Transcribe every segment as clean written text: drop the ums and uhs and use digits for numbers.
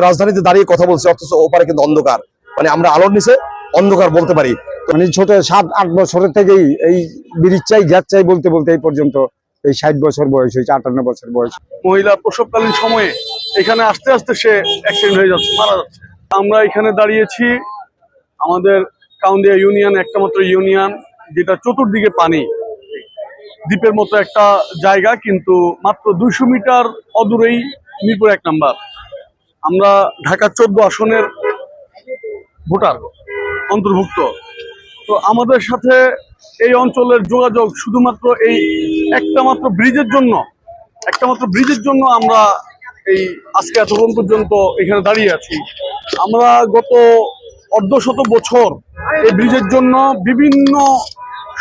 রাজধানীতে দাঁড়িয়ে কথা বলছি, অথচ ওপারে কিন্তু অন্ধকার, মানে আমরা আলোর নিচে অন্ধকার বলতে পারি। মানে ছোট 7-8 বছরের থেকেই এই ব্রিজ চাই, গ্যাস চাই বলতে বলতে এই পর্যন্ত এই 60 বছর বয়স হয়েছে, 58 বছর বয়স। মহিলা প্রসবকালীন সময়ে এখানে আস্তে আস্তে সে অ্যাক্সিডেন্ট হয়ে যাচ্ছে, মারা যাচ্ছে। আমরা এখানে দাঁড়িয়েছি, আমাদের কাউন্দিয়া ইউনিয়ন একটা মাত্র ইউনিয়ন যেটা চতুর্দিকে পানি, দ্বীপের মতো একটা জায়গা, কিন্তু মাত্র 200 মিটার অদূরেই মিরপুর 1 নাম্বার। আমরা ঢাকা 14 আসনের ভোটার অন্তর্ভুক্ত। তো আমাদের সাথে এই অঞ্চলের যোগাযোগ শুধুমাত্র এই একটা মাত্র ব্রিজের জন্য আমরা এই আজকে এতক্ষণ পর্যন্ত এখানে দাঁড়িয়ে আছি। আমরা গত অর্ধশত বছর এই ব্রিজের জন্য বিভিন্ন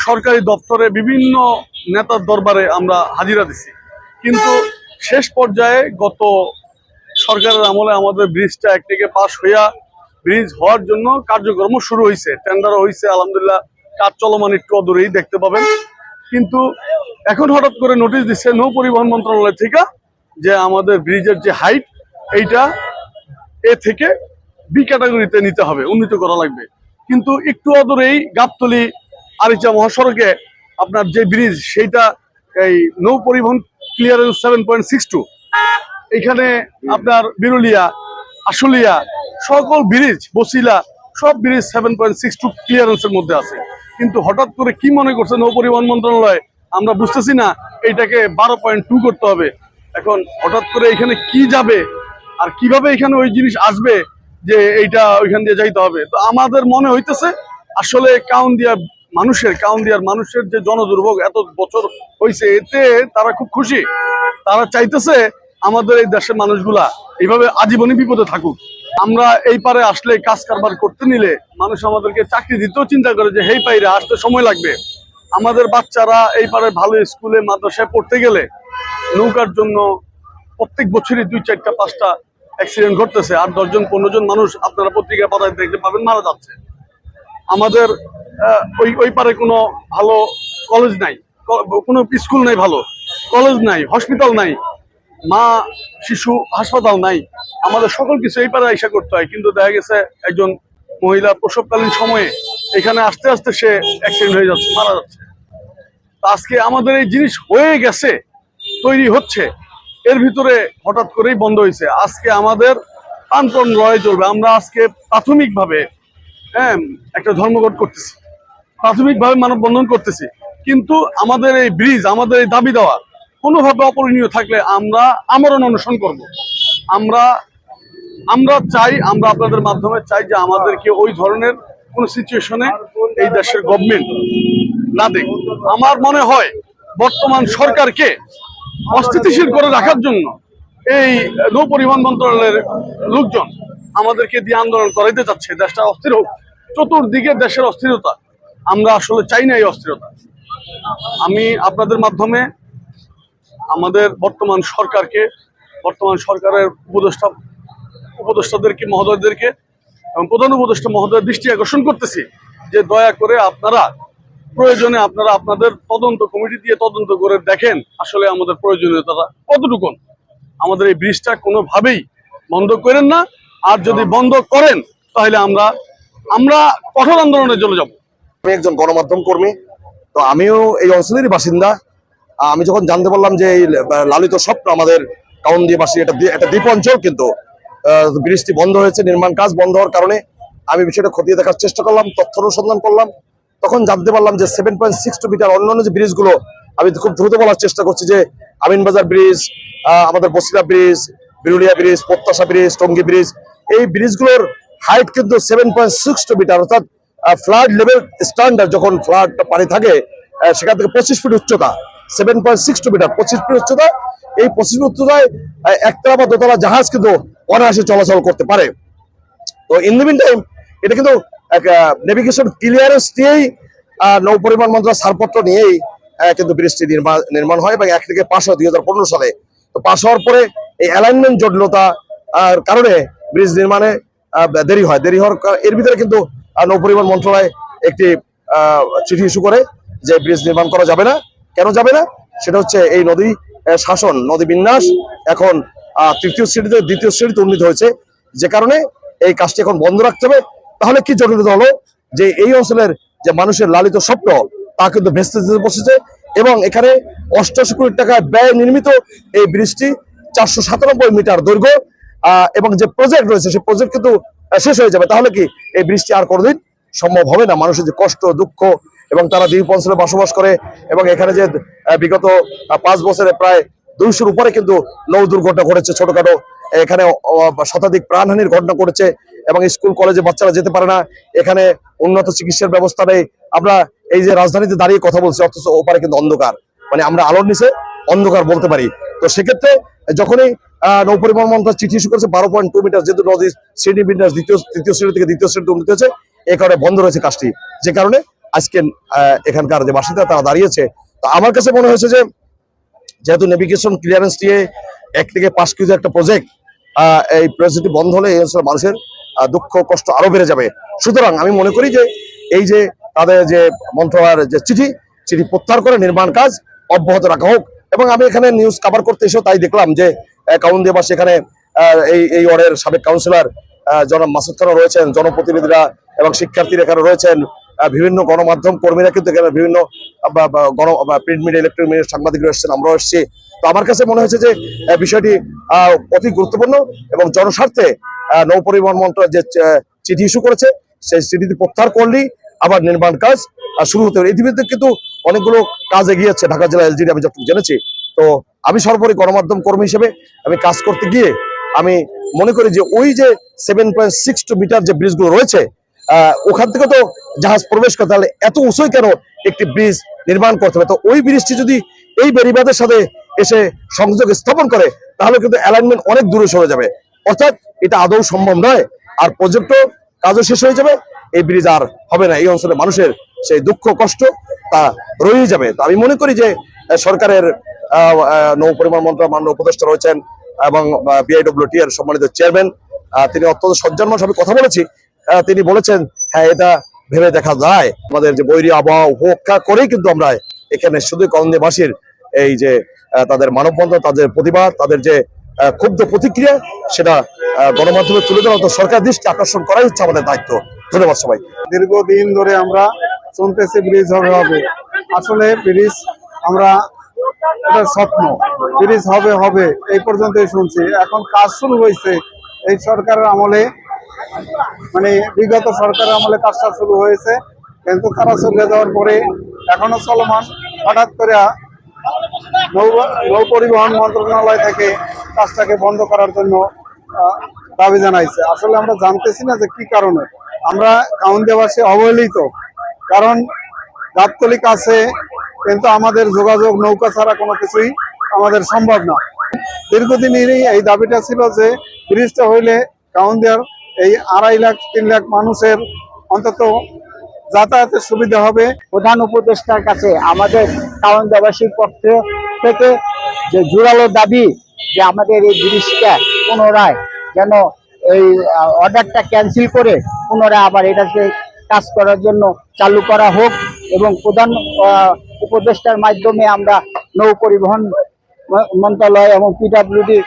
সরকারি দপ্তরে, বিভিন্ন নেতার দরবারে আমরা হাজিরা দিছি, কিন্তু শেষ পর্যায়ে গত সরকারের আমলে আমাদের ব্রিজটা একদিকে পাশ হইয়া ব্রিজ হওয়ার জন্য কার্যক্রম শুরু হয়েছে, টেন্ডারও হয়েছে, আলহামদুলিল্লাহ কাজ চলমান, একটু অদূরেই দেখতে পাবেন। কিন্তু এখন হঠাৎ করে নোটিশ দিচ্ছে নৌ পরিবহন মন্ত্রণালয় থেকে যে আমাদের ব্রিজের যে হাইট এইটা এ থেকে বি ক্যাটাগরিতে নিতে হবে, উন্নীত করা লাগবে। কিন্তু একটু অদূরেই গাবতলী আরিচা মহাসড়কে আপনার যে ব্রিজ, সেইটা এই নৌ পরিবহন ক্লিয়ারেন্স 7.62, এখানে আপনার বিরুলিয়া, আশুলিয়া, সকল ব্রিজ, বসিলা, সব ব্রিজ 7.62 ক্লিয়ারেন্সের মধ্যে আছে। কিন্তু হঠাৎ করে কি মনে করছে নৌ পরিবহন মন্ত্রণালয়, আমরা বুঝতেছি না, এইটাকে 12.2 করতে হবে। এখন হঠাৎ করে এখানে কি যাবে আর কিভাবে এখানে ওই জিনিস আসবে যে এইটা ওইখান দিয়ে যাইতে হবে। তো আমাদের মনে হইতেছে আসলে কাউন্দিয়ার মানুষের যে জনদুর্ভোগ এত বছর হয়েছে, এতে তারা খুব খুশি। তারা চাইতেছে আমাদের এই দেশের মানুষগুলা এইভাবে আজীবনই বিপদে থাকুক। আমরা এই পারে আসলে কাজ কারবার করতে নিলে মানুষ আমাদেরকে চাকরি দিতেও চিন্তা করে যে হেই পাইরে আসতে সময় লাগবে। আমাদের বাচ্চারা এই পারে ভালো স্কুলে মাদ্রাসায় পড়তে গেলে নৌকার জন্য প্রত্যেক বছরই 2-4-5টা অ্যাক্সিডেন্ট ঘটতেছে, আর 10-15 জন মানুষ আপনারা পত্রিকা পাতায় দেখতে পাবেন মারা যাচ্ছে। আমাদের ওই পারে কোনো ভালো কলেজ নাই, কোনো স্কুল নাই, ভালো কলেজ নাই, হসপিটাল নাই, মা শিশু হাসপাতাল নাই। আমাদের সকল কিছু এই পারে আইসা করতে হয়, কিন্তু দেখা গেছে একজন মহিলা প্রসবকালীন সময়ে এখানে আস্তে আস্তে সে অ্যাক্সিডেন্ট হয়ে যাচ্ছে, মারা যাচ্ছে। আজকে আমাদের এই জিনিস হয়ে গেছে, তৈরি হচ্ছে, এর ভিতরে হঠাৎ করেই বন্ধ হয়েছে। আজকে আমাদের প্রাণপণ লড়াই চলবে। আমরা আজকে প্রাথমিকভাবে একটা ধর্মঘট করতেছি, প্রাথমিকভাবে মানববন্ধন করতেছি, কিন্তু আমাদের এই ব্রিজ, আমাদের এই দাবি দেওয়া কোনোভাবে অপরিণীয় থাকলে আমরা আমরণ অনশন করব। আমরা চাই, আমরা আপনাদের মাধ্যমে চাই যে আমাদেরকে ওই ধরনের কোনো সিচুয়েশনে এই দেশের গভর্নমেন্ট না দেখ। আমার মনে হয় বর্তমান সরকারকে অস্থিতিশীল করে রাখার জন্য এই নৌ পরিবহন মন্ত্রণালয়ের লোকজন আমাদেরকে দিয়ে আন্দোলন করাইতে চাচ্ছে। দেশটা অস্থির হোক, চতুর্দিকে দেশের অস্থিরতা, আমরা আসলে চাই না এই অস্থিরতা। আমি আপনাদের মাধ্যমে আমাদের বর্তমান সরকারের উপদেষ্টাদেরকে, মহোদয়দেরকে এবং প্রধান উপদেষ্টা মহোদয়ের দৃষ্টি আকর্ষণ করতেছি যে দয়া করে আপনারা প্রয়োজনে আপনাদের তদন্ত কমিটি দিয়ে তদন্ত করে দেখেন আসলে আমাদের প্রয়োজনীয়তা কতটুকু। আমাদের এই ব্রিজটা কোনোভাবেই বন্ধ করেন না, আর যদি বন্ধ করেন তাহলে আমরা কঠোর আন্দোলনে চলে যাব। আমি একজন গণমাধ্যম কর্মী, তো আমিও এই অঞ্চলেরই বাসিন্দা। আমি যখন জানতে পারলাম যে এই লালিত স্বপ্ন আমাদের কাউন্দিয়াবাসী, একটা দ্বীপ অঞ্চল, কিন্তু ব্রিজটি বন্ধ হয়েছে, নির্মাণ কাজ বন্ধ হওয়ার কারণে আমি বিষয়টা খতিয়ে দেখার চেষ্টা করলাম, তথ্য অনুসন্ধান করলাম। তখন জানতে পারলাম যে 7.62 মিটার অন্যান্য যে ব্রিজগুলো, আমি খুব দ্রুত বলার চেষ্টা করছি যে আমিনবাজার ব্রিজ, আমাদের বসিলা ব্রিজ, বিরুলিয়া ব্রিজ, প্রত্যাশা ব্রিজ, টঙ্গী ব্রিজ, এই ব্রিজগুলোর হাইট কিন্তু 7.62 মিটার, অর্থাৎ ফ্লাড লেভেল স্ট্যান্ডার্ড, যখন ফ্লাড পানি থাকে সেখান থেকে 25 ফিট উচ্চতা, 7.62 মিটার, 25 ফিট উচ্চতা। এই 25 ফিট উচ্চতায় একতলা বা দোতলা জাহাজ কিন্তু অনায়াসে চলাচল করতে পারে। তো ইন দ্য মিন টাইম এটা কিন্তু নেভিগেশন ক্লিয়ারেন্স নিয়েই, নৌ পরিবহন মন্ত্রণালয়ের ছাড়পত্র নিয়েই কিন্তু ব্রিজটি নির্মাণ হয় এবং 1 থেকে পাস হয় 2015 সালে। তো পাস হওয়ার পরে এই অ্যালাইনমেন্ট জটিলতা কারণে ব্রিজ নির্মাণে দেরি হওয়ার এর ভিতরে কিন্তু নৌ পরিবহন মন্ত্রণালয় একটি চিঠি ইস্যু করে যে ব্রিজ নির্মাণ করা যাবে না। কেন যাবে না? সেটা হচ্ছে এই নদী শাসন, নদী বিন্যাস এখন 3য় শ্রেণীতে 2য় শ্রেণীতে উন্নীত হয়েছে, যে কারণে এই কাজটি এখন বন্ধ রাখতে হবে। তাহলে কি জটিলতা হলো যে এই অঞ্চলের যে মানুষের লালিত স্বপ্ন তা কিন্তু ভেস্তে যেতে বসেছে, এবং এখানে 88 কোটি টাকা ব্যয় নির্মিত এই ব্রিজটি 497 মিটার দৈর্ঘ্য, এবং যে প্রজেক্ট রয়েছে সেই প্রজেক্ট কিন্তু শেষ হয়ে যাবে। তাহলে কি এই বৃষ্টি আর কোনোদিন সম্ভব হবে না। মানুষের যে কষ্ট দুঃখ, এবং তারা দ্বীপ অঞ্চলে বসবাস করে, এবং এখানে যে বিগত 5 বছরে প্রায় 200-র উপরে কিন্তু নৌ দুর্ঘটনা ঘটেছে ছোটখাটো, এখানে শতাধিক প্রাণহানির ঘটনা ঘটেছে, এবং স্কুল কলেজে বাচ্চারা যেতে পারে না, এখানে উন্নত চিকিৎসার ব্যবস্থা নেই। আমরা এই যে রাজধানীতে দাঁড়িয়ে কথা বলছি, অথচ ওপারে কিন্তু অন্ধকার, মানে আমরা আলোর নিচে অন্ধকার বলতে পারি। তো সেক্ষেত্রে যখনই নৌ পরিবহন মন্ত্রণালয় চিঠি ইস্যু করেছে 12.2 মিটার, যেহেতু নদীর শ্রেণী বিন্যাস তৃতীয় শ্রেণী থেকে দ্বিতীয় শ্রেণীতে উন্নীত হয়েছে, এই কারণে বন্ধ রয়েছে কাজটি, যে কারণে আজকে এখানকার যে বাসিন্দা তারা দাঁড়িয়েছে। তো আমার কাছে মনে হয়েছে যে যেহেতু নেভিগেশন ক্লিয়ারেন্স দিয়ে 1 থেকে 5 কিলো একটা প্রজেক্ট, এই প্রজেক্টটি বন্ধ হলে এই অঞ্চলের মানুষের দুঃখ কষ্ট আরো বেড়ে যাবে। সুতরাং আমি মনে করি যে এই যে তাদের যে মন্ত্রণালয়ের যে চিঠি প্রত্যাহার করে নির্মাণ কাজ অব্যাহত রাখা হোক। এবং আমি এখানে নিউজ কভার করতে এসেও তাই দেখলাম যে কাউন্দিয়াবাসী এখানে এই ওয়ার্ডের সাবেক কাউন্সিলর জনাব মাসুদ খান রয়েছেন, জনপ্রতিনিধিরা এবং শিক্ষার্থীরা এখানে রয়েছেন, বিভিন্ন গণমাধ্যম কর্মীরা কিন্তু এখানে বিভিন্ন প্রিন্ট মিডিয়া ইলেকট্রনিক মিডিয়ার সাংবাদিকরা এসেছেন, আমরাও এসেছি। তো আমার কাছে মনে হয়েছে যে বিষয়টি অতি গুরুত্বপূর্ণ, এবং জনস্বার্থে নৌ পরিবহন মন্ত্রণালয় যে চিঠি ইস্যু করেছে সেই চিঠিটি প্রত্যাহার করলেই আবার নির্মাণ কাজ শুরু হতে হবে। ইতিমধ্যে কিন্তু অনেকগুলো কাজ এগিয়েছে ঢাকা জেলা এলজিডি, আমি যতটুকু জেনেছি। তো আমি সর্বোপরি গণমাধ্যম কর্মী হিসেবে আমি কাজ করতে গিয়ে আমি মনে করি যে ওই যে 7.62 মিটার যে ব্রিজগুলো রয়েছে, ওখান থেকে তো জাহাজ প্রবেশ করে, তাহলে এত উঁচুই কেন একটি ব্রিজ নির্মাণ করতে হবে? তো ওই ব্রিজটি যদি এই বেড়িবাঁধের সাথে এসে সংযোগ স্থাপন করে, তাহলে কিন্তু অ্যালাইনমেন্ট অনেক দূরে সরে যাবে, অর্থাৎ এটা আদৌ সম্ভব নয়। আর প্রজেক্ট কাজও শেষ হয়ে যাবে, এই ব্রিজ আর হবে না, এই অঞ্চলের মানুষের সেই দুঃখ কষ্ট তা রয়ে যাবে। তো আমি মনে করি যে সরকারের নৌ পরিবহন মন্ত্রণালয়ের মাননীয় উপদেষ্টা রয়েছেন, এবং বিআইডব্লিউটি এর সম্মানিত চেয়ারম্যান, তিনি অত্যন্ত সজ্জনময় সঙ্গে কথা বলেছি। তিনি বলেছেন হ্যাঁ, এটা ভেবে দেখা যায়। আমাদের যে বৈরী আবহাওয়া উপেক্ষা করেই কিন্তু আমরা এখানে শুধু কাউন্দিয়াবাসীর এই যে তাদের মানববন্ধন, তাদের প্রতিবাদ, তাদের যে ক্ষুব্ধ প্রতিক্রিয়া, সেটা গণমাধ্যমে তুলে ধরা, তো সরকার দৃষ্টি আকর্ষণ করাই হচ্ছে আমাদের দায়িত্ব। ধন্যবাদ সবাই। দীর্ঘদিন ধরে আমরা শুনতেছি ব্রিজ হবে। আসলে ব্রিজ আমরা এটা স্বপ্ন, ব্রিজ হবে এই পর্যন্তই শুনছি। এখন কাজ শুরু হয়েছে এই সরকারের আমলে, মানে বিগত সরকারের আমলে কাজটা শুরু হয়েছে, কিন্তু তারা চলে যাওয়ার পরে এখনো চলমান। হঠাৎ করে নৌ পরিবহন মন্ত্রণালয় থেকে কাজটাকে বন্ধ করার জন্য দাবি জানাইছে। আসলে আমরা জানতেছি না যে কি কারণে। আমরা কাউন্দিয়াবাসী অবহেলিত, কারণ গাবতলী কাছে, কিন্তু আমাদের যোগাযোগ নৌকা ছাড়া কোনো কিছুই আমাদের সম্ভব না। দীর্ঘদিনেরই এই দাবিটা ছিল যে ব্রিজটা হইলে কাউন্দিয়ার এই 2.5 লাখ 3 লাখ মানুষের অন্তত যাতায়াতের সুবিধা হবে। প্রধান উপদেষ্টার কাছে আমাদের কাউন্দিয়াবাসীর পক্ষ থেকে যে জোরালো দাবি যে আমাদের এই ব্রিজটা পুনরায় যেন এই অর্ডারটা ক্যান্সেল করে পুনরায় আবার এটাকে কাজ করার জন্য চালু করা হোক, এবং প্রধান উপদেষ্টার মাধ্যমে আমরা নৌ পরিবহন মন্ত্রণালয় এবং পিডব্লিউডি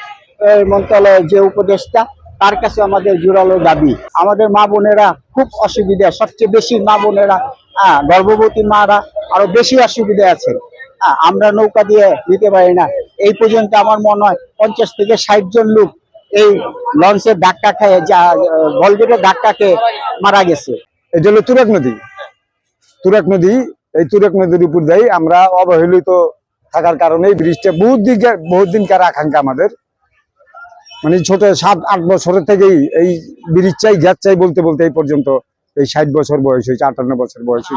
মন্ত্রণালয়ের যে উপদেষ্টা, তার কাছে আমাদের জোরালো দাবি। আমাদের মা বোনেরা খুব অসুবিধা, সবচেয়ে বেশি মা বোনেরা, গর্ভবতী মারা আরো বেশি অসুবিধা আছে। আমরা নৌকা দিয়ে দিতে পারি না। এই পর্যন্ত আমার মনে হয় 50 থেকে 60 জন লোক এই লঞ্চের ধাক্কা খেয়ে, ভলগেটের ধাক্কা খেয়ে মারা গেছে। এটা হলো তুরাগ নদী। এই তুরাগ নদীর উপর দিয়ে আমরা অবহেলিত থাকার কারণে এই ব্রিজটা বহুত দিনকার আকাঙ্ক্ষা আমাদের, মানে ছোট 7-8 বছরের থেকেই এই ব্রিজ চাই বলতে বলতে এই পর্যন্ত এই 60 বছর বয়স হয়েছে, 58 বছর বয়স হয়েছে।